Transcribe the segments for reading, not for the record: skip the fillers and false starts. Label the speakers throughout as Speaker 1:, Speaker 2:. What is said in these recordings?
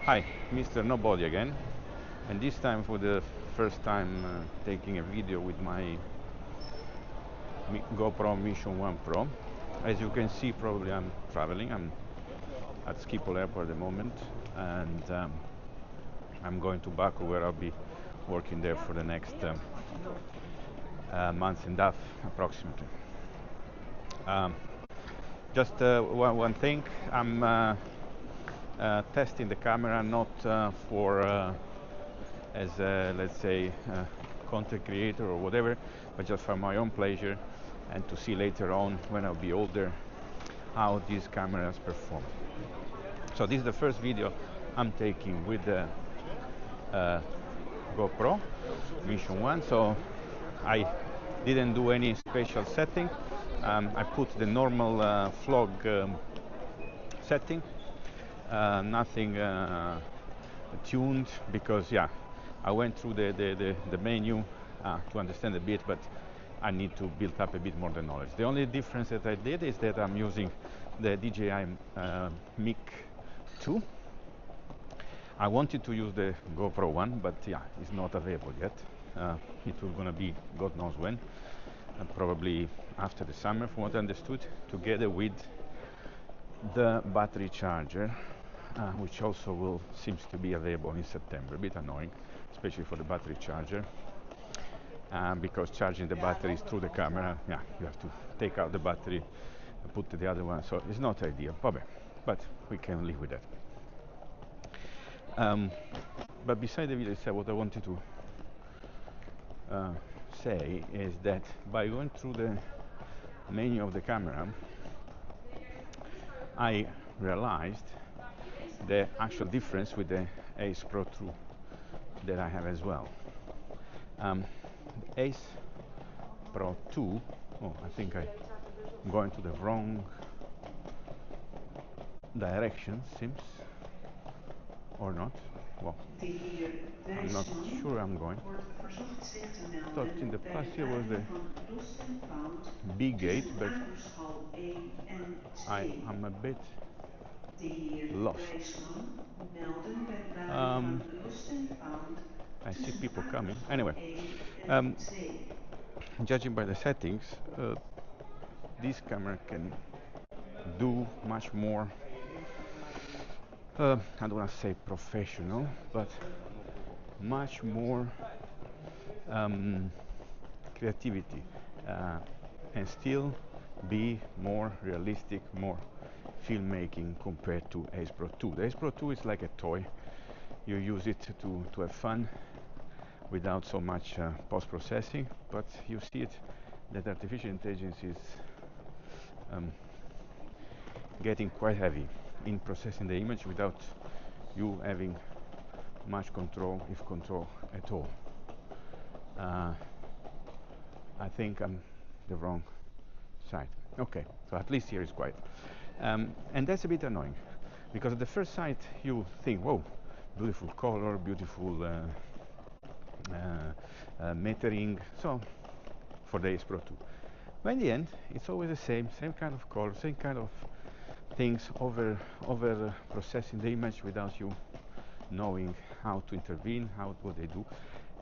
Speaker 1: Hi, Mr. Nobody again, and this time for the first time taking a video with my GoPro Mission1 Pro. As you can see, probably I'm traveling. I'm at Schiphol Airport at the moment, and I'm going to Baku, where I'll be working there for the next month and a half, approximately. Just one thing, I'm testing the camera not for as a, let's say, content creator or whatever, but just for my own pleasure and to see later on when I'll be older how these cameras perform. So this is the first video I'm taking with the GoPro Mission 1, so I didn't do any special setting. I put the normal vlog setting, nothing tuned, because I went through the menu to understand a bit, but I need to build up a bit more the knowledge. The only difference that I did is that I'm using the DJI Mic 2. I wanted to use the GoPro one, but it's not available yet. It will gonna be God knows when, probably after the summer, from what I understood, together with the battery charger, which also seems to be available in September. A bit annoying, especially for the battery charger, because charging the batteries through the camera, you have to take out the battery and put the other one, so it's not ideal, but we can live with that. But beside the video itself, what I wanted to say is that by going through the menu of the camera, I realized the actual difference with the Ace Pro 2 that I have as well. The Ace Pro 2, I think I'm going to the wrong direction, seems, or not. Well, I'm not sure I'm going. Thought in the past here was the B gate, but I'm a bit lost. I see people coming. Anyway, judging by the settings, this camera can do much more, I don't want to say professional, but much more creativity, and still be more realistic, more filmmaking compared to Ace Pro 2. The Ace Pro 2 is like a toy. You use it to have fun without so much post-processing, but you see it that artificial intelligence is getting quite heavy in processing the image without you having much control, if control at all. I think I'm the wrong side. Okay, so at least here is quiet. And that's a bit annoying, because at the first sight you think, whoa, beautiful color, beautiful metering, so for the Ace Pro 2. But in the end, it's always the same kind of color, same kind of things, over processing the image without you knowing how to intervene, what they do.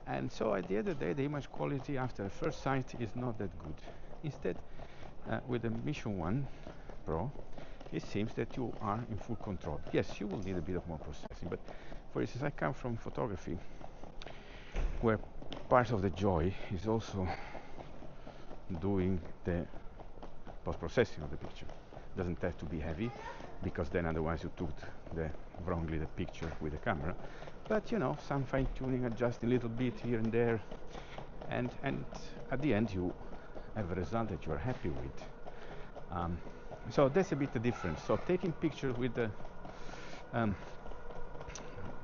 Speaker 1: And so at the end of the day, the image quality after first sight is not that good. Instead, with the Mission 1 Pro, it seems that you are in full control. Yes, you will need a bit of more processing, but for instance, I come from photography, where part of the joy is also doing the post-processing of the picture. It doesn't have to be heavy, because then otherwise you took wrongly the picture with the camera. But some fine-tuning, adjusting a little bit here and there, and at the end you have a result that you are happy with. So that's a bit the difference. So taking pictures with the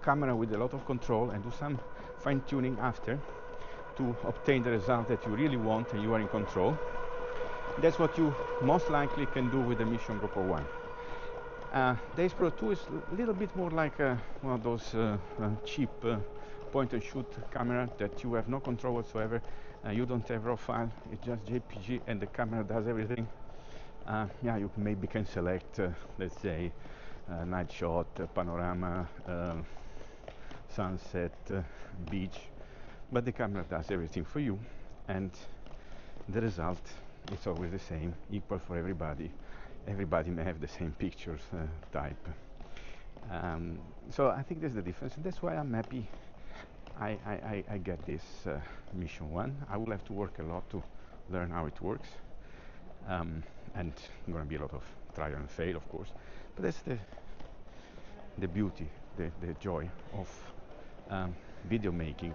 Speaker 1: camera with a lot of control and do some fine-tuning after to obtain the result that you really want and you are in control. That's what you most likely can do with the Mission GoPro 1. The Ace Pro 2 is a little bit more like one of those cheap point-and-shoot camera that you have no control whatsoever. You don't have raw file, it's just JPG, and the camera does everything. You maybe can select, let's say, night shot, panorama, sunset, beach, but the camera does everything for you, and the result is always the same, equal for everybody. Everybody may have the same pictures type. So I think that's the difference, and that's why I'm happy I get this Mission 1. I will have to work a lot to learn how it works, and going to be a lot of try and fail, of course, but that's the beauty, the joy of video making.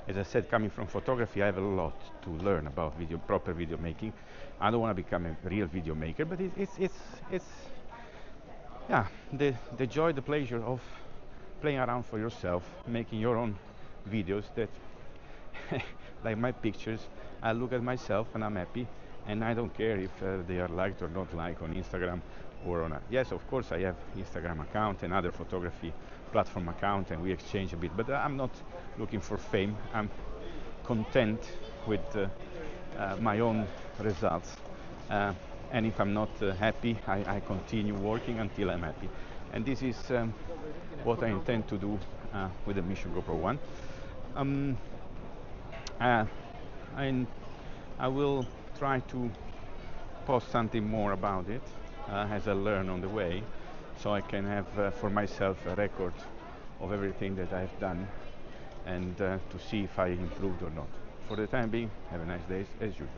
Speaker 1: As I said, coming from photography, I have a lot to learn about proper video making. I don't want to become a real video maker, but it's yeah, the joy, the pleasure of playing around for yourself, making your own videos that, like my pictures, I look at myself and I'm happy, and I don't care if they are liked or not liked on Instagram or on yes, of course I have Instagram account and other photography platform account, and we exchange a bit, but I'm not looking for fame. I'm content with my own results, and if I'm not happy, I continue working until I'm happy, and this is what I intend to do with the Mission GoPro 1. I will try to post something more about it as I learn on the way, so I can have for myself a record of everything that I've done, and to see if I improved or not. For the time being, have a nice day as usual.